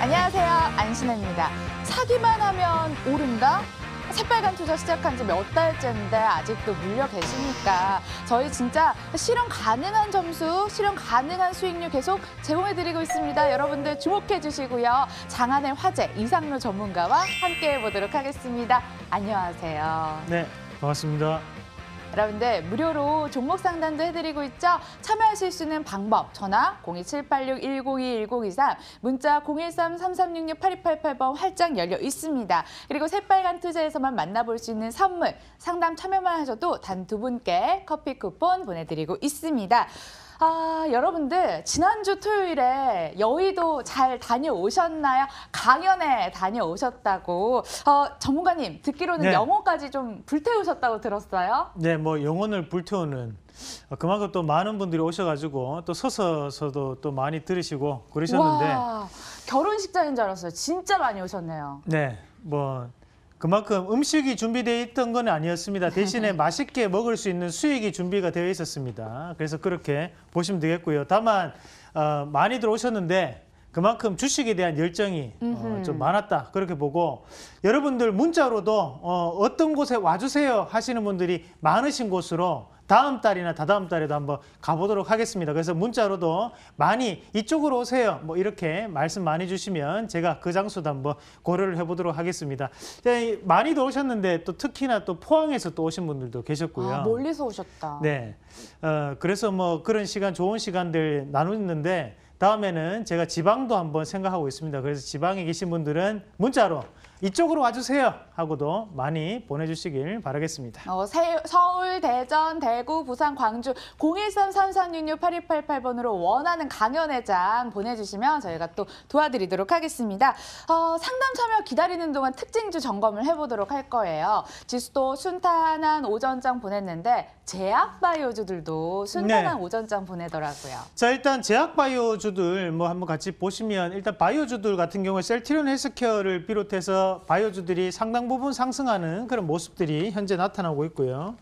안녕하세요. 안신혜입니다. 사기만 하면 오른다? 새빨간 투자 시작한 지 몇 달째인데 아직도 물려 계시니까 저희 진짜 실현 가능한 점수, 실현 가능한 수익률 계속 제공해드리고 있습니다. 여러분들 주목해 주시고요. 장안의 화제 이상로 전문가와 함께 해보도록 하겠습니다. 안녕하세요. 네, 반갑습니다. 여러분들 무료로 종목 상담도 해드리고 있죠. 참여하실 수 있는 방법 전화 02786-102-1023 문자 013-3366-8288번 활짝 열려 있습니다. 그리고 새빨간 투자에서만 만나볼 수 있는 선물 상담 참여만 하셔도 단 2분께 커피 쿠폰 보내드리고 있습니다. 여러분들 지난주 토요일에 여의도 잘 다녀오셨나요? 강연에 다녀오셨다고. 전문가님 듣기로는 네. 영어까지 좀 불태우셨다고 들었어요. 네, 뭐 영혼을 불태우는 그만큼 또 많은 분들이 오셔가지고 또 서서도 또 많이 들으시고 그러셨는데. 와, 결혼식장인 줄 알았어요. 진짜 많이 오셨네요. 네, 뭐 그만큼 음식이 준비되어 있던 건 아니었습니다. 대신에 맛있게 먹을 수 있는 수익이 준비가 되어 있었습니다. 그래서 그렇게 보시면 되겠고요. 다만 많이들 오셨는데 그만큼 주식에 대한 열정이 좀 많았다 그렇게 보고, 여러분들 문자로도 어떤 곳에 와주세요 하시는 분들이 많으신 곳으로 다음 달이나 다다음 달에도 한번 가보도록 하겠습니다. 그래서 문자로도 많이 이쪽으로 오세요 뭐 이렇게 말씀 많이 주시면 제가 그 장소도 한번 고려를 해보도록 하겠습니다. 많이도 오셨는데 또 특히나 또 포항에서 또 오신 분들도 계셨고요. 멀리서 오셨다. 네, 그래서 뭐 그런 시간 좋은 시간들 나누는데 다음에는 제가 지방도 한번 생각하고 있습니다. 그래서 지방에 계신 분들은 문자로 이쪽으로 와주세요 하고도 많이 보내주시길 바라겠습니다. 서울, 대전, 대구, 부산, 광주 013-3366-8288번으로 원하는 강연회장 보내주시면 저희가 또 도와드리도록 하겠습니다. 상담 참여 기다리는 동안 특징주 점검을 해보도록 할 거예요. 지수도 순탄한 오전장 보냈는데 제약바이오주들도 순탄한 네. 오전장 보내더라고요. 자, 일단 제약바이오주들 뭐 한번 같이 보시면, 일단 바이오주들 같은 경우에 셀트리온 헬스케어를 비롯해서 바이오주들이 상당 부분 상승하는 그런 모습들이 현재 나타나고 있고요.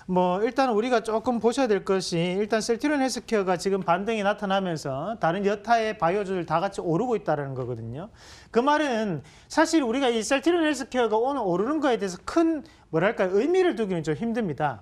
뭐 일단 우리가 조금 보셔야 될 것이, 일단 셀트리온 헬스케어가 지금 반등이 나타나면서 다른 여타의 바이오주들 다 같이 오르고 있다는 거거든요. 그 말은 사실 우리가 이 셀트리온 헬스케어가 오늘 오르는 거에 대해서 큰 뭐랄까 의미를 두기는 좀 힘듭니다.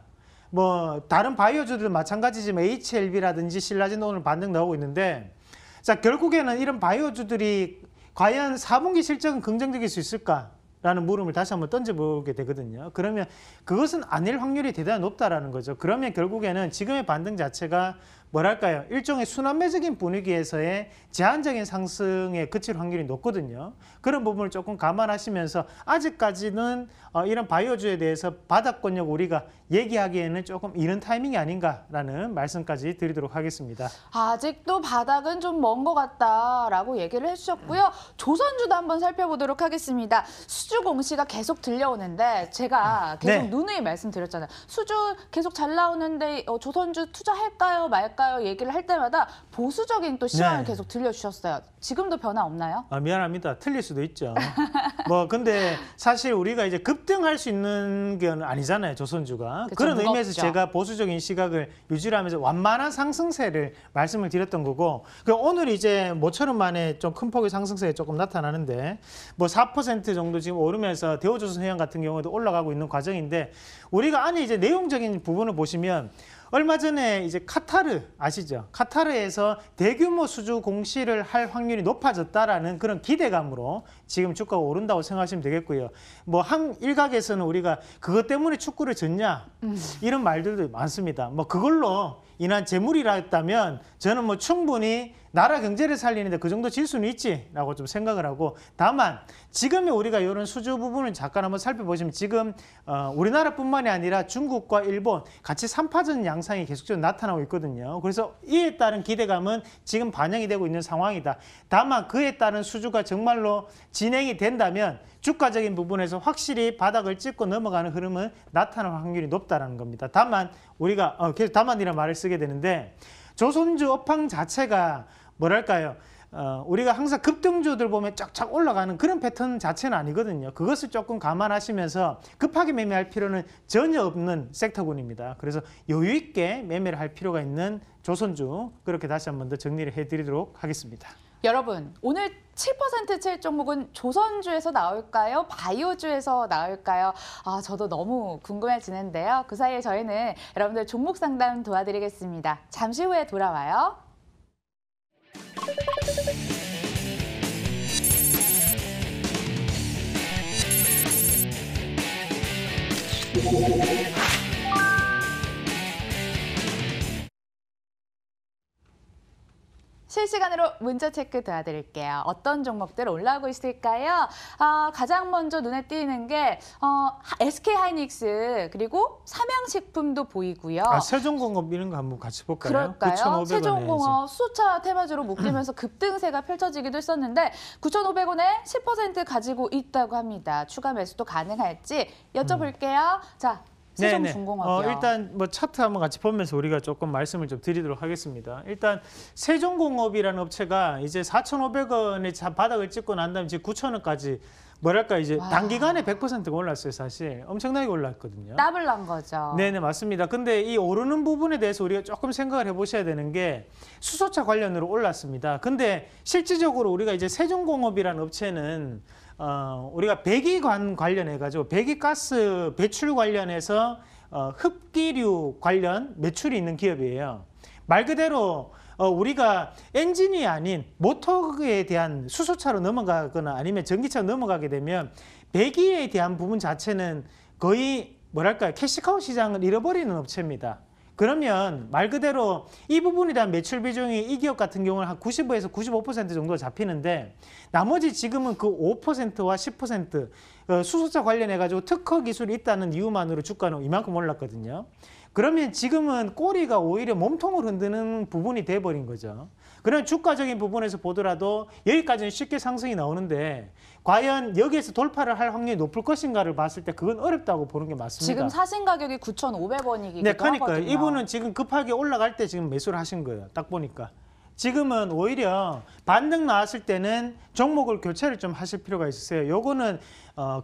뭐 다른 바이오주들 마찬가지지만 HLB라든지 신라젠도 오늘 반등 나오고 있는데, 자, 결국에는 이런 바이오주들이 과연 4분기 실적은 긍정적일 수 있을까라는 물음을 다시 한번 던져보게 되거든요. 그러면 그것은 아닐 확률이 대단히 높다라는 거죠. 그러면 결국에는 지금의 반등 자체가 뭐랄까요, 일종의 순환매적인 분위기에서의 제한적인 상승에 그칠 확률이 높거든요. 그런 부분을 조금 감안하시면서 아직까지는 이런 바이오주에 대해서 바닥권역 우리가 얘기하기에는 조금 이른 타이밍이 아닌가라는 말씀까지 드리도록 하겠습니다. 아직도 바닥은 좀 먼 것 같다라고 얘기를 해주셨고요. 조선주도 한번 살펴보도록 하겠습니다. 수주 공시가 계속 들려오는데 제가 계속 네. 누누이 말씀드렸잖아요. 수주 계속 잘 나오는데 조선주 투자할까요 말까요 얘기를 할 때마다 보수적인 또 시황을 네. 계속 들려주셨어요. 지금도 변화 없나요? 미안합니다. 틀릴 수도 있죠. 뭐 근데 사실 우리가 이제 급등할 수 있는 건 아니잖아요, 조선주가. 그쵸, 그런 의미에서 무겁죠. 제가 보수적인 시각을 유지하면서 완만한 상승세를 말씀을 드렸던 거고, 오늘 이제 모처럼 만에 좀 큰 폭의 상승세가 조금 나타나는데 뭐 4% 정도 지금 오르면서 대우조선해양 같은 경우도 올라가고 있는 과정인데, 우리가 안에 이제 내용적인 부분을 보시면 얼마 전에 이제 카타르 아시죠? 카타르에서 대규모 수주 공시를 할 확률이 높아졌다라는 그런 기대감으로 지금 주가가 오른다고 생각하시면 되겠고요. 뭐 한 일각에서는 우리가 그것 때문에 축구를 졌냐 이런 말들도 많습니다. 뭐 그걸로 인한 재물이라 했다면 저는 뭐 충분히 나라 경제를 살리는데 그 정도 질 수는 있지라고 좀 생각을 하고, 다만 지금의 우리가 이런 수주 부분을 잠깐 한번 살펴보시면 지금 우리나라뿐만이 아니라 중국과 일본 같이 3파전 양상이 계속적으로 나타나고 있거든요. 그래서 이에 따른 기대감은 지금 반영이 되고 있는 상황이다. 다만 그에 따른 수주가 정말로 진행이 된다면 주가적인 부분에서 확실히 바닥을 찍고 넘어가는 흐름은 나타날 확률이 높다는 겁니다. 다만 우리가 계속 다만이라는 말을 쓰게 되는데, 조선주 업황 자체가 뭐랄까요, 우리가 항상 급등주들 보면 쫙쫙 올라가는 그런 패턴 자체는 아니거든요. 그것을 조금 감안하시면서 급하게 매매할 필요는 전혀 없는 섹터군입니다. 그래서 여유 있게 매매를 할 필요가 있는 조선주, 그렇게 다시 한 번 더 정리를 해드리도록 하겠습니다. 여러분, 오늘 7%칠 종목은 조선주에서 나올까요? 바이오주에서 나올까요? 저도 너무 궁금해지는데요. 그 사이에 저희는 여러분들 종목 상담 도와드리겠습니다. 잠시 후에 돌아와요. 실시간으로 문자 체크 도와드릴게요. 어떤 종목들 올라오고 있을까요? 가장 먼저 눈에 띄는 게 SK하이닉스 그리고 삼양식품도 보이고요. 세종공업 이런 거 한번 같이 볼까요? 그럴까요? 9,500원에 세종공업 수소차 테마주로 묶이면서 급등세가 펼쳐지기도 했었는데 9,500원에 10% 가지고 있다고 합니다. 추가 매수도 가능할지 여쭤볼게요. 자. 세종중공업이요. 일단 뭐 차트 한번 같이 보면서 우리가 조금 말씀을 좀 드리도록 하겠습니다. 일단 세종공업이라는 업체가 이제 4,500원에 바닥을 찍고 난 다음에 이제 9,000원까지 뭐랄까 이제 단기간에 100%가 올랐어요. 사실 엄청나게 올랐거든요. 더블 난 거죠. 네네 맞습니다. 근데 이 오르는 부분에 대해서 우리가 조금 생각을 해보셔야 되는 게 수소차 관련으로 올랐습니다. 근데 실질적으로 우리가 이제 세종공업이라는 업체는 우리가 배기관 관련해가지고 배기가스 배출 관련해서 흡기류 관련 매출이 있는 기업이에요. 말 그대로 우리가 엔진이 아닌 모터에 대한 수소차로 넘어가거나 아니면 전기차로 넘어가게 되면 배기에 대한 부분 자체는 거의 뭐랄까요 캐시카우 시장을 잃어버리는 업체입니다. 그러면 말 그대로 이 부분에 대한 매출 비중이 이 기업 같은 경우는 한 95에서 95% 정도 잡히는데 나머지 지금은 그 5%와 10% 수소차 관련해가지고 특허 기술이 있다는 이유만으로 주가는 이만큼 올랐거든요. 그러면 지금은 꼬리가 오히려 몸통을 흔드는 부분이 돼버린 거죠. 그런 주가적인 부분에서 보더라도 여기까지는 쉽게 상승이 나오는데 과연 여기에서 돌파를 할 확률이 높을 것인가를 봤을 때 그건 어렵다고 보는 게 맞습니다. 지금 사신 가격이 9,500원이기도 네, 그러니까요. 하거든요. 이분은 지금 급하게 올라갈 때 지금 매수를 하신 거예요. 딱 보니까. 지금은 오히려 반등 나왔을 때는 종목을 교체를 좀 하실 필요가 있으세요. 요거는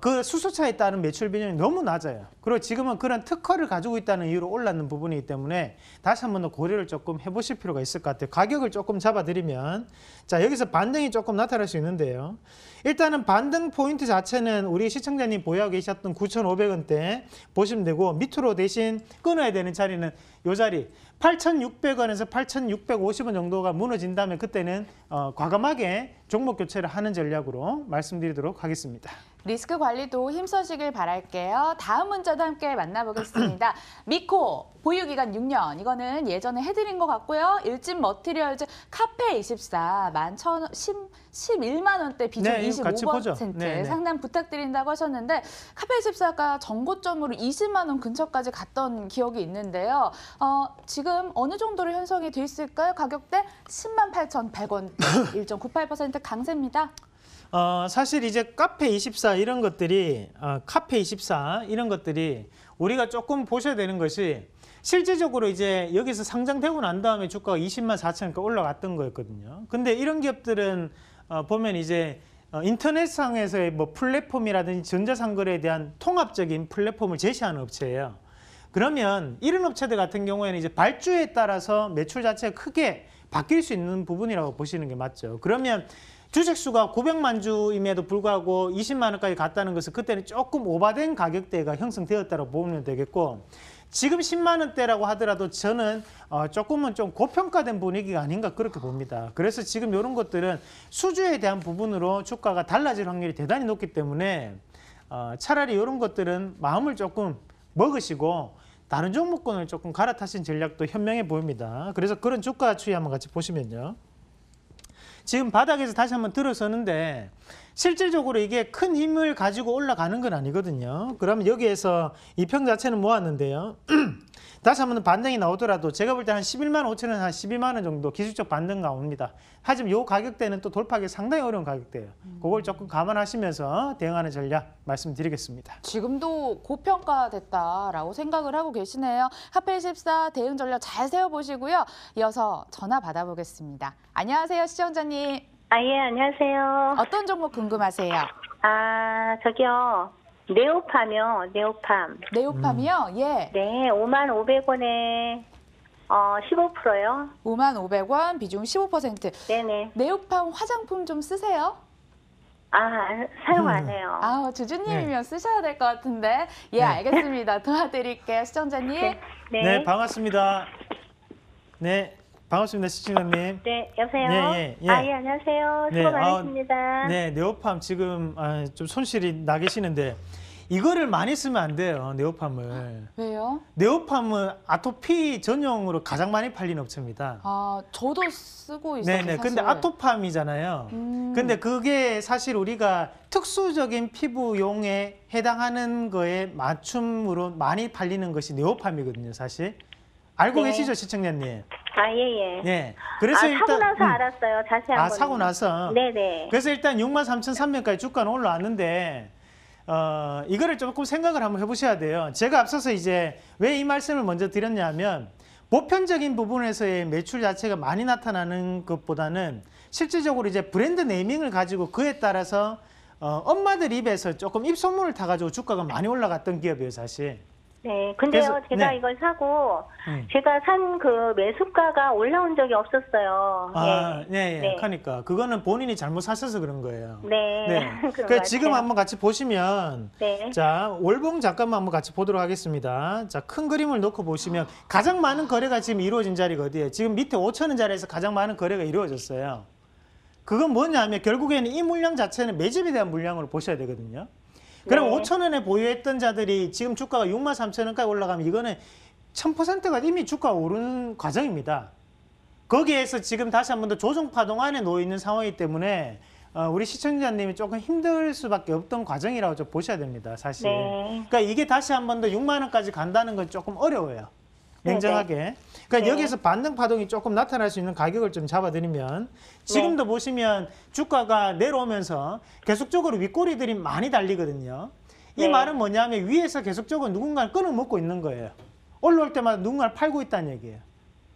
그 수소차에 따른 매출 비중이 너무 낮아요. 그리고 지금은 그런 특허를 가지고 있다는 이유로 올랐는 부분이기 때문에 다시 한번 더 고려를 조금 해보실 필요가 있을 것 같아요. 가격을 조금 잡아드리면 자 여기서 반등이 조금 나타날 수 있는데요. 일단은 반등 포인트 자체는 우리 시청자님 보유하고 계셨던 9,500원대 보시면 되고 밑으로 대신 끊어야 되는 자리는 이 자리 8,600원에서 8,650원 정도가 무너진다면 그때는 과감하게 종목 교체를 하는 전략으로 말씀드리도록 하겠습니다. 리스크 관리도 힘써시길 바랄게요. 다음 문자도 함께 만나보겠습니다. 미코 보유기간 6년. 이거는 예전에 해드린 것 같고요. 일진 머티리얼즈 카페24 11만 원대 비중 네, 같이 보죠. 25% 상담 부탁드린다고 하셨는데 카페24가 정고점으로 20만 원 근처까지 갔던 기억이 있는데요. 지금 어느 정도로 형성이 돼 있을까요? 가격대 108,100원 1.98% 강세입니다. 사실 이제 카페24 이런 것들이 카페24 이런 것들이 우리가 조금 보셔야 되는 것이 실질적으로 이제 여기서 상장되고 난 다음에 주가가 20만 4천원까지 올라갔던 거였거든요. 근데 이런 기업들은 보면 이제 인터넷상에서의 뭐 플랫폼이라든지 전자상거래에 대한 통합적인 플랫폼을 제시하는 업체예요. 그러면 이런 업체들 같은 경우에는 이제 발주에 따라서 매출 자체가 크게 바뀔 수 있는 부분이라고 보시는 게 맞죠. 그러면 주식수가 900만 주임에도 불구하고 20만 원까지 갔다는 것은 그때는 조금 오바된 가격대가 형성되었다고 보면 되겠고 지금 10만 원대라고 하더라도 저는 조금은 좀 고평가된 분위기가 아닌가 그렇게 봅니다. 그래서 지금 이런 것들은 수주에 대한 부분으로 주가가 달라질 확률이 대단히 높기 때문에 차라리 이런 것들은 마음을 조금 먹으시고 다른 종목군을 조금 갈아타신 전략도 현명해 보입니다. 그래서 그런 주가 추이 한번 같이 보시면요. 지금 바닥에서 다시 한번 들어서는데 실질적으로 이게 큰 힘을 가지고 올라가는 건 아니거든요. 그러면 여기에서 이 평 자체는 모았는데요. 다시 한번 반등이 나오더라도 제가 볼 때 한 11만 5천 원, 한 12만 원 정도 기술적 반등 나옵니다. 하지만 이 가격대는 또 돌파하기 상당히 어려운 가격대예요. 그걸 조금 감안하시면서 대응하는 전략 말씀드리겠습니다. 지금도 고평가됐다라고 생각을 하고 계시네요. 카페24 대응 전략 잘 세워보시고요. 이어서 전화 받아보겠습니다. 안녕하세요, 시청자님. 예, 안녕하세요. 어떤 종목 궁금하세요? 저기요. 네오팜이요, 네오팜. 네오팜이요? 예. 네, 5만 500원에 15%요. 55,500원, 비중 15%. 네네. 네오팜 화장품 좀 쓰세요? 사용 안 해요. 주주님이면 쓰셔야 될 것 같은데. 예, 네. 알겠습니다. 도와드릴게요, 시청자님. 네. 네, 반갑습니다. 네, 반갑습니다, 시청자님. 네, 여보세요? 예, 예. 예, 안녕하세요. 수고 많으십니다. 네, 네오팜 지금 좀 손실이 나 계시는데 이거를 많이 쓰면 안 돼요, 네오팜을. 왜요? 네오팜은 아토피 전용으로 가장 많이 팔리는 업체입니다. 저도 쓰고 있어요. 네네. 근데 아토팜이잖아요. 근데 그게 사실 우리가 특수적인 피부용에 해당하는 거에 맞춤으로 많이 팔리는 것이 네오팜이거든요, 사실. 알고 네. 계시죠, 시청자님? 예. 네. 그래서 일단 사고 나서 알았어요. 자세한 거는. 사고 나서. 네네. 그래서 일단 63,300까지 주가는 올라왔는데 이거를 조금 생각을 한번 해보셔야 돼요. 제가 앞서서 이제 왜 이 말씀을 먼저 드렸냐면 보편적인 부분에서의 매출 자체가 많이 나타나는 것보다는 실질적으로 이제 브랜드 네이밍을 가지고 그에 따라서 엄마들 입에서 조금 입소문을 타가지고 주가가 많이 올라갔던 기업이에요, 사실. 네. 근데요, 그래서, 제가 네. 이걸 사고 제가 산 그 매수가가 올라온 적이 없었어요. 네. 네. 그러니까 그거는 본인이 잘못 사셔서 그런 거예요. 네. 그런 것 그러니까 지금 같아요. 한번 같이 보시면 네. 자, 월봉 잠깐만 한번 같이 보도록 하겠습니다. 자, 큰 그림을 놓고 보시면 가장 많은 거래가 지금 이루어진 자리가 어디예요? 지금 밑에 5,000원짜리에서 가장 많은 거래가 이루어졌어요. 그건 뭐냐면 결국에는 이 물량 자체는 매집에 대한 물량으로 보셔야 되거든요. 그럼 네. 5,000원에 보유했던 자들이 지금 주가가 63,000원까지 올라가면 이거는 1000%가 이미 주가가 오르는 과정입니다. 거기에서 지금 다시 한 번 더 조정 파동 안에 놓여 있는 상황이기 때문에 우리 시청자님이 조금 힘들 수밖에 없던 과정이라고 좀 보셔야 됩니다, 사실. 네. 그러니까 이게 다시 한 번 더 6만 원까지 간다는 건 조금 어려워요. 냉정하게. 그러니까 네. 여기서 반등 파동이 조금 나타날 수 있는 가격을 좀 잡아드리면 지금도 보시면 주가가 내려오면서 계속적으로 윗꼬리들이 많이 달리거든요. 이 네. 말은 뭐냐면 위에서 계속적으로 누군가를 끊어먹고 있는 거예요. 올라올 때마다 누군가를 팔고 있다는 얘기예요.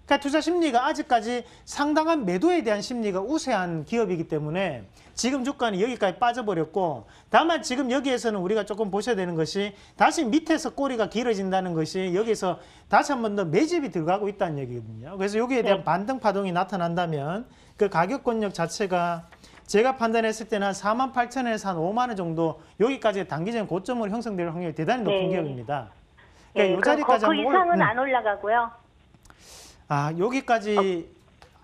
그러니까 투자 심리가 아직까지 상당한 매도에 대한 심리가 우세한 기업이기 때문에 지금 주가는 여기까지 빠져버렸고, 다만 지금 여기에서는 우리가 조금 보셔야 되는 것이 다시 밑에서 꼬리가 길어진다는 것이 여기서 다시 한 번 더 매집이 들어가고 있다는 얘기거든요. 그래서 여기에 대한 네. 반등 파동이 나타난다면 그 가격권력 자체가 제가 판단했을 때는 한 48,000원에서 한 5만 원 정도 여기까지 단기적인 고점으로 형성될 확률이 대단히 높은 네. 기업입니다. 네. 그러니까 이 자리까지 그 한번 이상은 안 올라가고요. 여기까지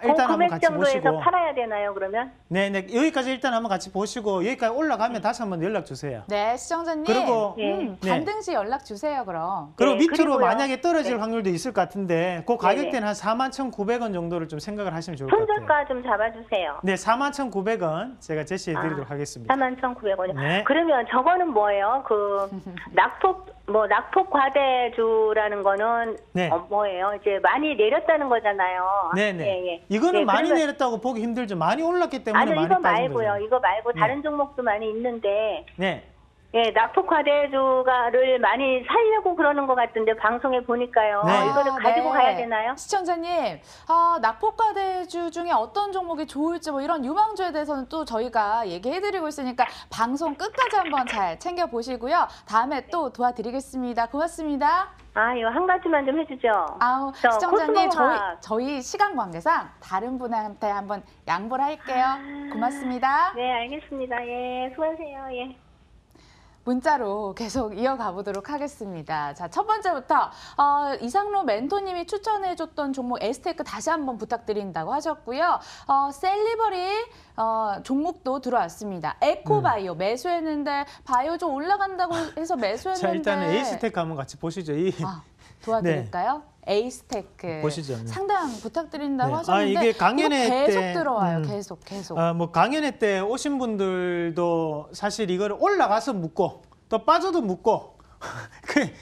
일단 한번 금액 같이 정도에서 보시고 팔아야 되나요, 그러면? 네네 여기까지 일단 한번 같이 보시고 여기까지 올라가면 다시 한번 연락 주세요. 네, 시청자님. 그리고 네. 반등 시 연락 주세요, 그럼. 그리고 네, 밑으로 그리고요. 만약에 떨어질 네. 확률도 있을 것 같은데 그 가격대는 한 41,900원 정도를 좀 생각을 하시면 좋을 것 같아요. 손절가 좀 잡아주세요. 네, 41,900원 제가 제시해 드리도록 하겠습니다. 41,900원이요. 네. 그러면 저거는 뭐예요? 그 낙폭 과대주라는 거는 네. 뭐예요? 이제 많이 내렸다는 거잖아요. 네네. 예. 이거는 네, 많이 그러면- 내렸다고 보기 힘들죠. 많이 올랐기 때문에 아니 많이 이거 빠진 말고요. 거죠. 이거 말고 네. 다른 종목도 많이 있는데 네. 예, 낙폭 과대주가를 많이 살려고 그러는 것 같은데 방송에 보니까요. 네. 이거를 가지고 가야 되나요? 시청자님, 낙폭과대주 중에 어떤 종목이 좋을지 뭐 이런 유망주에 대해서는 또 저희가 얘기해드리고 있으니까 방송 끝까지 한번 잘 챙겨보시고요. 다음에 또 도와드리겠습니다. 고맙습니다. 이거 한 가지만 좀 해주죠. 저 시청자님, 코스모화. 저희 시간 관계상 다른 분한테 한번 양보를 할게요. 고맙습니다. 네, 알겠습니다. 예, 수고하세요. 예. 문자로 계속 이어가 보도록 하겠습니다. 자, 첫 번째부터 이상로 멘토님이 추천해줬던 종목 에스테이크 다시 한번 부탁드린다고 하셨고요. 셀리버리 종목도 들어왔습니다. 에코바이오 매수했는데 바이오 좀 올라간다고 해서 매수했는데 자, 일단은 에이스테크 한번 같이 보시죠. 도와드릴까요? 에이스테크 보시죠. 네. 상담 부탁드린다고 네. 하셨는데 이게 강연회 이거 계속 때, 들어와요. 계속. 뭐 강연회 때 오신 분들도 사실 이거를 올라가서 묻고 또 빠져도 묻고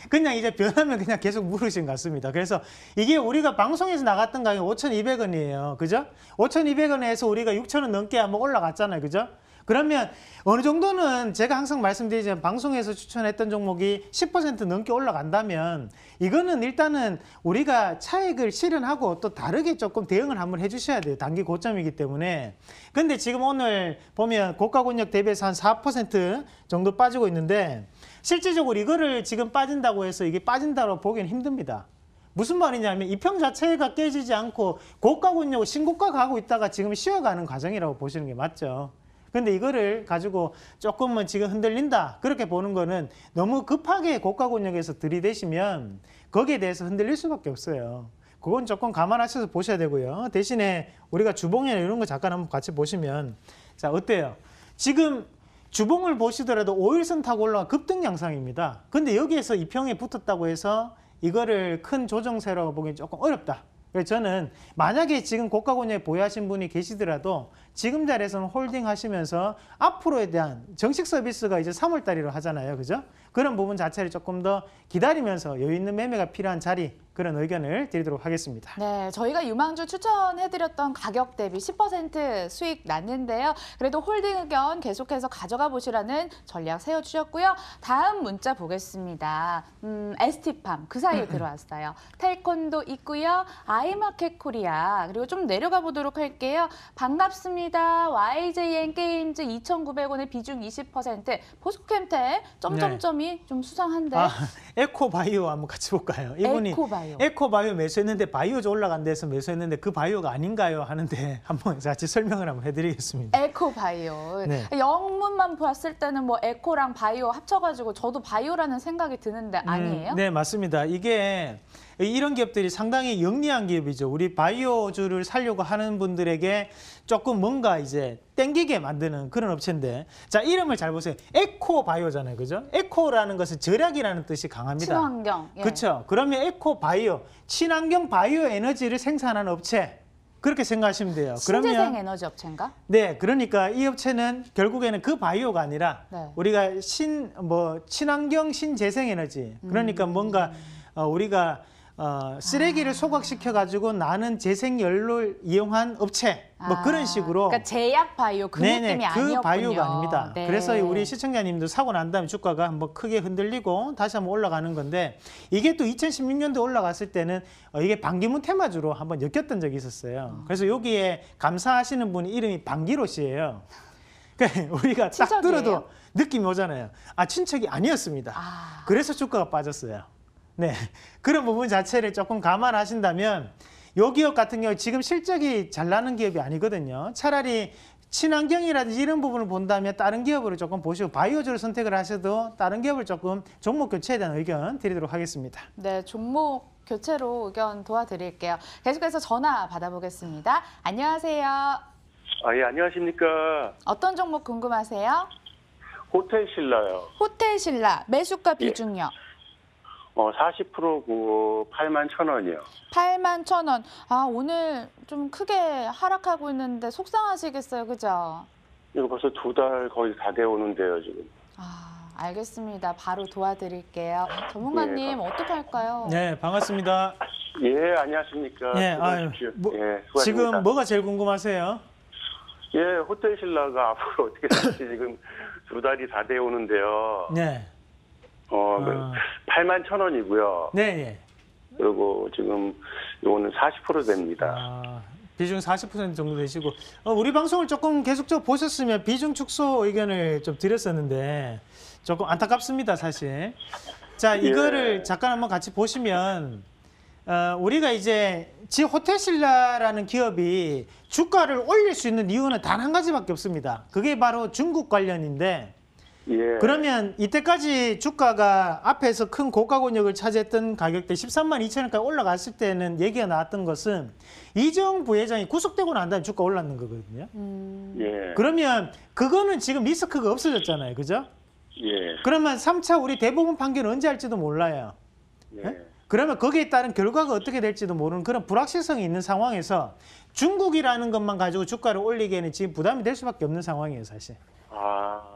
그냥 이제 변하면 그냥 계속 물으신 것 같습니다. 그래서 이게 우리가 방송에서 나갔던 가격 5,200원이에요. 그죠? 5,200원에서 우리가 6,000원 넘게 한번 올라갔잖아요. 그죠? 그러면 어느 정도는 제가 항상 말씀드리지만 방송에서 추천했던 종목이 10% 넘게 올라간다면 이거는 일단은 우리가 차익을 실현하고 또 다르게 조금 대응을 한번 해주셔야 돼요. 단기 고점이기 때문에. 근데 지금 오늘 보면 고가권역 대비해서 한 4% 정도 빠지고 있는데 실질적으로 이거를 지금 빠진다고 해서 이게 빠진다고 보기는 힘듭니다. 무슨 말이냐면 이평 자체가 깨지지 않고 고가고 있냐고 신고가 가고 있다가 지금 쉬어가는 과정이라고 보시는 게 맞죠. 근데 이거를 가지고 조금은 지금 흔들린다 그렇게 보는 거는 너무 급하게 고가 권역에서 들이대시면 거기에 대해서 흔들릴 수밖에 없어요. 그건 조금 감안하셔서 보셔야 되고요. 대신에 우리가 주봉이나 이런 거 잠깐 한번 같이 보시면 자 어때요? 지금 주봉을 보시더라도 5일선 타고 올라가 급등 양상입니다. 근데 여기에서 이평에 붙었다고 해서 이거를 큰 조정세라고 보기엔 조금 어렵다. 그래서 저는 만약에 지금 고가 권역에 보유하신 분이 계시더라도 지금 자리에서는 홀딩 하시면서 앞으로에 대한 정식 서비스가 이제 3월 달이라 하잖아요. 그죠? 그런 부분 자체를 조금 더 기다리면서 여유 있는 매매가 필요한 자리 그런 의견을 드리도록 하겠습니다. 네, 저희가 유망주 추천해드렸던 가격 대비 10% 수익 났는데요. 그래도 홀딩 의견 계속해서 가져가 보시라는 전략 세워주셨고요. 다음 문자 보겠습니다. ST팜 그 사이에 들어왔어요. 텔콘도 있고요. 아이마켓 코리아 그리고 좀 내려가 보도록 할게요. 반갑습니다. YJN 게임즈 2,900원의 비중 20% 포스코캠텍 점점점이 좀 수상한데. 에코바이오 한번 같이 볼까요? 이분이 에코바이오 매수했는데 바이오즈 올라간 데서 매수했는데 그 바이오가 아닌가요? 하는데 한번 같이 설명을 한번 해드리겠습니다. 에코바이오. 네. 영문만 봤을 때는 뭐 에코랑 바이오 합쳐가지고 저도 바이오라는 생각이 드는데 아니에요? 네, 맞습니다. 이게 이런 기업들이 상당히 영리한 기업이죠. 우리 바이오주를 살려고 하는 분들에게 조금 뭔가 이제 땡기게 만드는 그런 업체인데 자 이름을 잘 보세요. 에코바이오잖아요. 그죠? 에코라는 것은 절약이라는 뜻이 강합니다. 친환경. 예. 그렇죠. 그러면 에코바이오, 친환경 바이오 에너지를 생산하는 업체 그렇게 생각하시면 돼요. 신재생 에너지 업체인가? 네, 그러니까 이 업체는 결국에는 그 바이오가 아니라 네. 우리가 친환경 신재생 에너지 그러니까 뭔가 우리가 쓰레기를 소각시켜 가지고 나는 재생 연료를 이용한 업체 뭐 그런 식으로 그러니까 제약 바이오 그 느낌이 아니었군요. 그 바이오가 아닙니다. 네. 그래서 우리 시청자님도 사고 난 다음에 주가가 한번 크게 흔들리고 다시 한번 올라가는 건데 이게 또 2016년도에 올라갔을 때는 이게 반기문 테마주로 한번 엮였던 적이 있었어요. 그래서 여기에 감사하시는 분이 이름이 반기로 씨예요. 그러니까 우리가 딱 친척이에요? 들어도 느낌이 오잖아요. 아 친척이 아니었습니다. 그래서 주가가 빠졌어요. 네, 그런 부분 자체를 조금 감안하신다면 이 기업 같은 경우 지금 실적이 잘 나는 기업이 아니거든요. 차라리 친환경이라든지 이런 부분을 본다면 다른 기업으로 조금 보시고 바이오주를 선택을 하셔도 다른 기업을 조금 종목 교체에 대한 의견 드리도록 하겠습니다. 네, 종목 교체로 의견 도와드릴게요. 계속해서 전화 받아보겠습니다. 안녕하세요. 예, 안녕하십니까. 어떤 종목 궁금하세요? 호텔 신라요. 호텔 신라 매수가 비중요. 40%고 81,000원이요. 81,000원. 아, 오늘 좀 크게 하락하고 있는데 속상하시겠어요. 그죠? 이거 벌써 2달 거의 다 되어 오는데요, 지금. 아, 알겠습니다. 바로 도와드릴게요. 전문가님 어떻게 할까요? 네, 반갑습니다. 예, 안녕하십니까. 네, 수고하십시오. 예, 수고하십니다. 지금 뭐가 제일 궁금하세요? 예, 호텔 신라가 앞으로 어떻게 될지 지금 2달이 다 되어 오는데요. 네. 81,000원이고요. 네, 예. 그리고 지금 이거는 40% 됩니다. 비중 40% 정도 되시고 우리 방송을 조금 계속적으로 보셨으면 비중 축소 의견을 좀 드렸었는데 조금 안타깝습니다, 사실. 자, 이거를 잠깐 한번 같이 보시면 우리가 이제 호텔신라라는 기업이 주가를 올릴 수 있는 이유는 단 한 가지밖에 없습니다. 그게 바로 중국 관련인데 예. 그러면 이때까지 주가가 앞에서 큰 고가 권역을 차지했던 가격대 13만 2천원까지 올라갔을 때는 얘기가 나왔던 것은 이재용 부회장이 구속되고 난 다음에 주가 올랐는 거거든요. 예. 그러면 그거는 지금 리스크가 없어졌잖아요. 그죠? 예. 그러면 3차 우리 대법원 판결은 언제 할지도 몰라요. 예. 그러면 거기에 따른 결과가 어떻게 될지도 모르는 그런 불확실성이 있는 상황에서 중국이라는 것만 가지고 주가를 올리기에는 지금 부담이 될 수밖에 없는 상황이에요, 사실.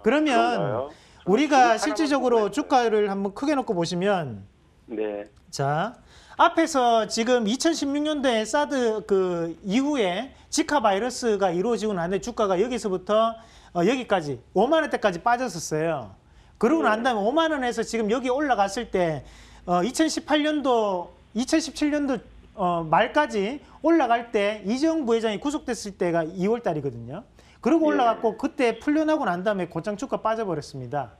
그러면 그런가요? 우리가 실질적으로 주가를 한번 크게 놓고 보시면 네. 자 앞에서 지금 2016년도에 사드 그 이후에 지카 바이러스가 이루어지고 나는데 주가가 여기서부터 여기까지 5만 원대까지 빠졌었어요. 그러고 난 다음에 5만 원에서 지금 여기 올라갔을 때 2017년도 말까지 올라갈 때 이재용 부회장이 구속됐을 때가 2월 달이거든요. 그러고 올라갔고 그때 풀려나고 난 다음에 곧장 주가 빠져버렸습니다.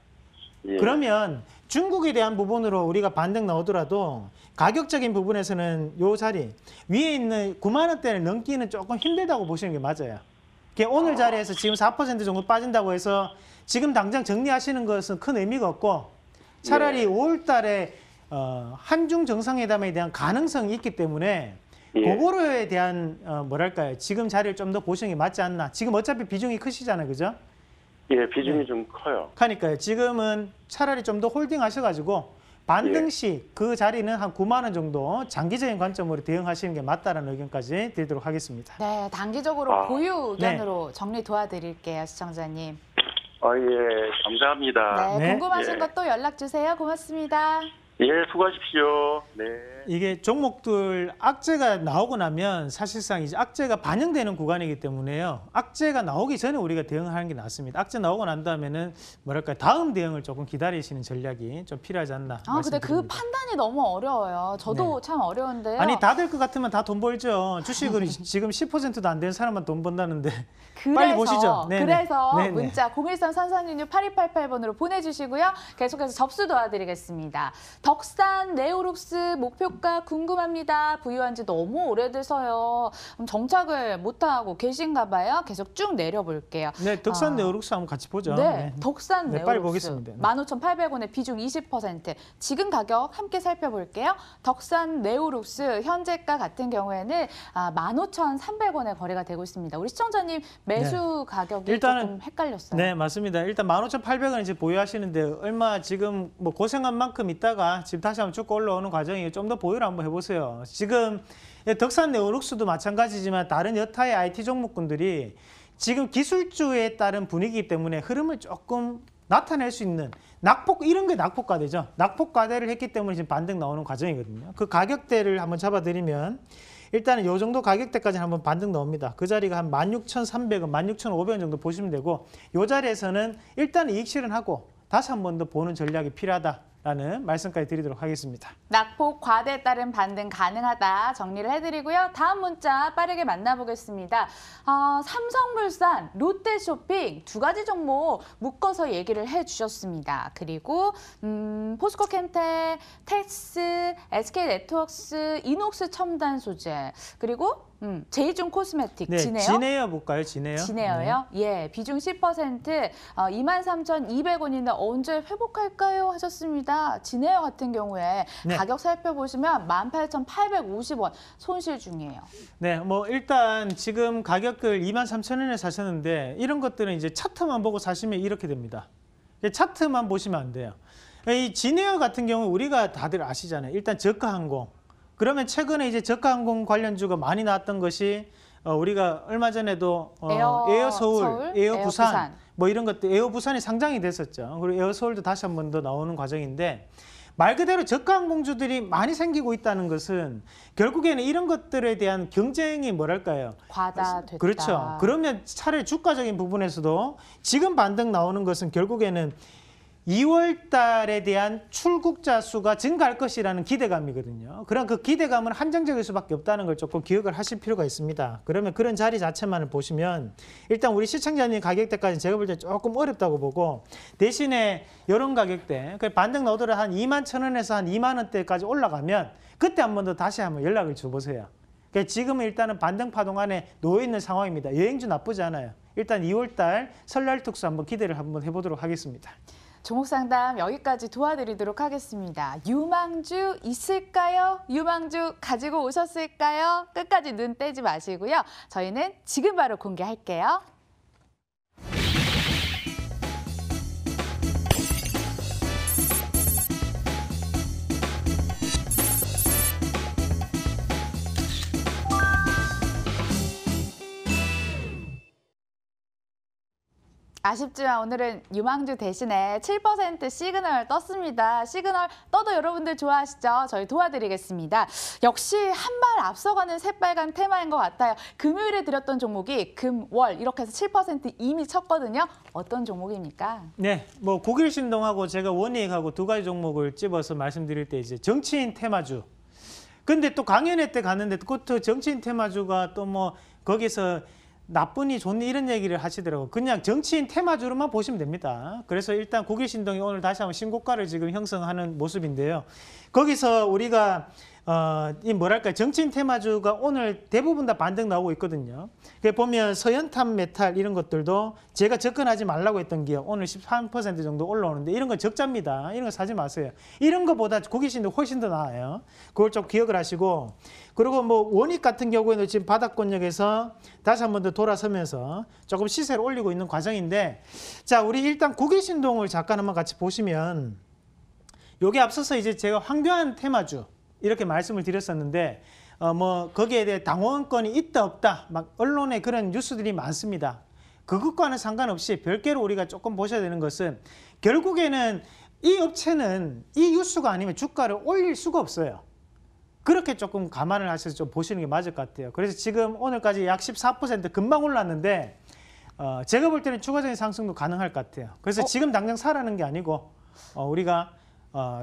예. 그러면 중국에 대한 부분으로 우리가 반등 나오더라도 가격적인 부분에서는 요 자리 위에 있는 9만 원대를 넘기는 조금 힘들다고 보시는 게 맞아요. 오늘 자리에서 지금 4% 정도 빠진다고 해서 지금 당장 정리하시는 것은 큰 의미가 없고 차라리 예. 5월 달에 한중 정상회담에 대한 가능성이 있기 때문에 예. 그거에 대한 뭐랄까요? 지금 자리를 좀 더 보시는 게 맞지 않나. 지금 어차피 비중이 크시잖아요. 그죠? 예, 비중이 좀 커요. 그러니까요. 지금은 차라리 좀 더 홀딩 하셔가지고 반등 시 그 자리는 한 9만 원 정도 장기적인 관점으로 대응하시는 게 맞다라는 의견까지 드리도록 하겠습니다. 네, 단기적으로 보유 네. 의견으로 정리 도와드릴게요, 시청자님. 예, 감사합니다. 네, 네. 궁금하신 예. 것도 연락 주세요. 고맙습니다. 예, 수고하십시오. 네. 이게 종목들 악재가 나오고 나면 사실상 이제 악재가 반영되는 구간이기 때문에요. 악재가 나오기 전에 우리가 대응하는 게 낫습니다. 악재 나오고 난 다음에는 뭐랄까 다음 대응을 조금 기다리시는 전략이 좀 필요하지 않나 근데 그 말씀드립니다. 판단이 너무 어려워요. 저도 참 어려운데요. 아니 다 될 것 같으면 다 돈 벌죠. 주식은 지금 10%도 안 되는 사람만 돈 번다는데 빨리 보시죠. 네네. 그래서 네네. 문자 013-3366-8288번으로 보내주시고요. 계속해서 접수 도와드리겠습니다. 덕산 네오룩스 목표가 궁금합니다. 부유한 지 너무 오래돼서요. 정착을 못하고 계신가 봐요. 계속 쭉 내려볼게요. 네, 덕산 네오룩스 한번 같이 보죠. 네, 덕산 네, 네오룩스 빨리 보겠습니다. 네. 15,800원에 비중 20%. 지금 가격 함께 살펴볼게요. 덕산 네오룩스 현재가 같은 경우에는 15,300원에 거래가 되고 있습니다. 우리 시청자님 매수 가격이 일단은 조금 헷갈렸어요. 네, 맞습니다. 일단 15,800원 이제 보유하시는데 얼마 지금 뭐 고생한 만큼 있다가 지금 다시 한번 쭉 올라오는 과정이 좀 더 보유를 한번 해보세요. 지금 덕산 네오룩스도 마찬가지지만 다른 여타의 IT 종목군들이 지금 기술주에 따른 분위기 때문에 흐름을 조금 나타낼 수 있는 낙폭 이런 게 낙폭과대죠. 낙폭과대를 했기 때문에 지금 반등 나오는 과정이거든요. 그 가격대를 한번 잡아드리면 일단은 이 정도 가격대까지 한번 반등 나옵니다. 그 자리가 한 16,300원, 16,500원 정도 보시면 되고 이 자리에서는 일단 이익 실현하고 다시 한 번 더 보는 전략이 필요하다라는 말씀까지 드리도록 하겠습니다. 낙폭 과대에 따른 반등 가능하다 정리를 해드리고요. 다음 문자 빠르게 만나보겠습니다. 삼성물산, 롯데쇼핑 두 가지 종목 묶어서 얘기를 해주셨습니다. 그리고 포스코캠텍, 텍스, SK네트워크스, 이녹스 첨단소재 그리고 제이준 코스메틱, 네, 지네요? 지네어 볼까요? 지네요. 지네어요? 예, 비중 10%, 23,200원인데 언제 회복할까요? 하셨습니다. 지네어 같은 경우에 네. 가격 살펴보시면 18,850원 손실 중이에요. 네, 뭐 일단 지금 가격을 23,000원에 사셨는데 이런 것들은 이제 차트만 보고 사시면 이렇게 됩니다. 차트만 보시면 안 돼요. 이 지네어 같은 경우 우리가 다들 아시잖아요. 일단 저가항공. 그러면 최근에 이제 저가항공 관련주가 많이 나왔던 것이 우리가 얼마 전에도 에어 서울, 에어 부산 뭐 이런 것들 에어 부산이 상장이 됐었죠. 그리고 에어 서울도 다시 한 번 더 나오는 과정인데 말 그대로 저가항공주들이 많이 생기고 있다는 것은 결국에는 이런 것들에 대한 경쟁이 뭐랄까요? 과다됐다. 그렇죠. 그러면 차라리 주가적인 부분에서도 지금 반등 나오는 것은 결국에는 2월 달에 대한 출국자 수가 증가할 것이라는 기대감이거든요. 그럼 그 기대감은 한정적일 수밖에 없다는 걸 조금 기억을 하실 필요가 있습니다. 그러면 그런 자리 자체만을 보시면 일단 우리 시청자님 가격대까지는 제가 볼 때 조금 어렵다고 보고 대신에 이런 가격대 반등 나오더라도 한 21,000원에서 한 2만 원대까지 올라가면 그때 한 번 더 다시 한번 연락을 줘보세요. 그러니까 지금은 일단은 반등 파동 안에 놓여 있는 상황입니다. 여행주 나쁘지 않아요. 일단 2월 달 설날 특수 한번 기대를 한번 해보도록 하겠습니다. 종목 상담 여기까지 도와드리도록 하겠습니다. 유망주 있을까요? 유망주 가지고 오셨을까요? 끝까지 눈 떼지 마시고요. 저희는 지금 바로 공개할게요. 아쉽지만 오늘은 유망주 대신에 7% 시그널 떴습니다. 시그널 떠도 여러분들 좋아하시죠? 저희 도와드리겠습니다. 역시 한 발 앞서가는 새빨간 테마인 것 같아요. 금요일에 드렸던 종목이 금, 월 이렇게 해서 7% 이미 쳤거든요. 어떤 종목입니까? 네, 뭐 국일신동하고 제가 원익하고 두 가지 종목을 집어서 말씀드릴 때 이제 정치인 테마주. 근데 또 강연회 때 갔는데 그것도 정치인 테마주가 또 뭐 거기서 나쁘니 좋니 이런 얘기를 하시더라고요. 그냥 정치인 테마주로만 보시면 됩니다. 그래서 일단 국일신동이 오늘 다시 한번 신고가를 지금 형성하는 모습인데요. 거기서 우리가 이 뭐랄까 정치인 테마주가 오늘 대부분 다 반등 나오고 있거든요. 그 보면 서현탄 메탈 이런 것들도 제가 접근하지 말라고 했던 기업 오늘 13% 정도 올라오는데 이런 건 적자입니다. 이런 거 사지 마세요. 이런 거보다 국일신동 훨씬 더 나아요. 그걸 좀 기억을 하시고 그리고 뭐 원익 같은 경우에는 지금 바닥권역에서 다시 한 번 더 돌아서면서 조금 시세를 올리고 있는 과정인데 자 우리 일단 국일신동을 잠깐 한번 같이 보시면 요게 앞서서 이제 제가 황교안 테마주 이렇게 말씀을 드렸었는데 뭐 거기에 대해 당원권이 있다 없다 막 언론에 그런 뉴스들이 많습니다. 그것과는 상관없이 별개로 우리가 조금 보셔야 되는 것은 결국에는 이 업체는 이 뉴스가 아니면 주가를 올릴 수가 없어요. 그렇게 조금 감안을 하셔서 좀 보시는 게 맞을 것 같아요. 그래서 지금 오늘까지 약 14% 금방 올랐는데 제가 볼 때는 추가적인 상승도 가능할 것 같아요. 그래서 지금 당장 사라는 게 아니고 우리가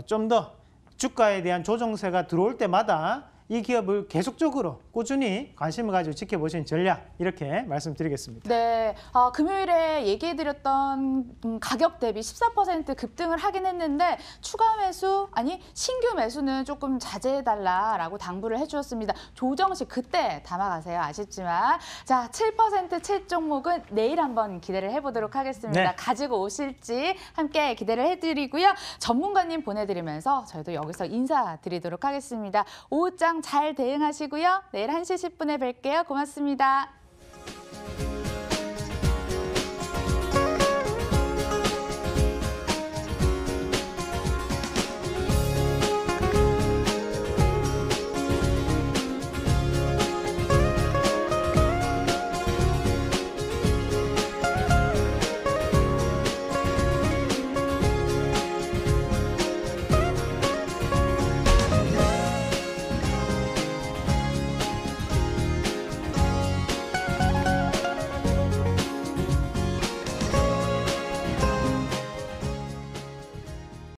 좀 더 주가에 대한 조정세가 들어올 때마다 이 기업을 계속적으로 꾸준히 관심을 가지고 지켜보시는 전략 이렇게 말씀드리겠습니다. 네, 금요일에 얘기해드렸던 가격 대비 14% 급등을 하긴 했는데 추가 매수, 아니 신규 매수는 조금 자제해달라라고 당부를 해주었습니다. 조정 시 그때 담아가세요. 아쉽지만. 자, 7% 채 종목은 내일 한번 기대를 해보도록 하겠습니다. 네. 가지고 오실지 함께 기대를 해드리고요. 전문가님 보내드리면서 저희도 여기서 인사드리도록 하겠습니다. 오후장 잘 대응하시고요. 내일 1시 10분에 뵐게요. 고맙습니다.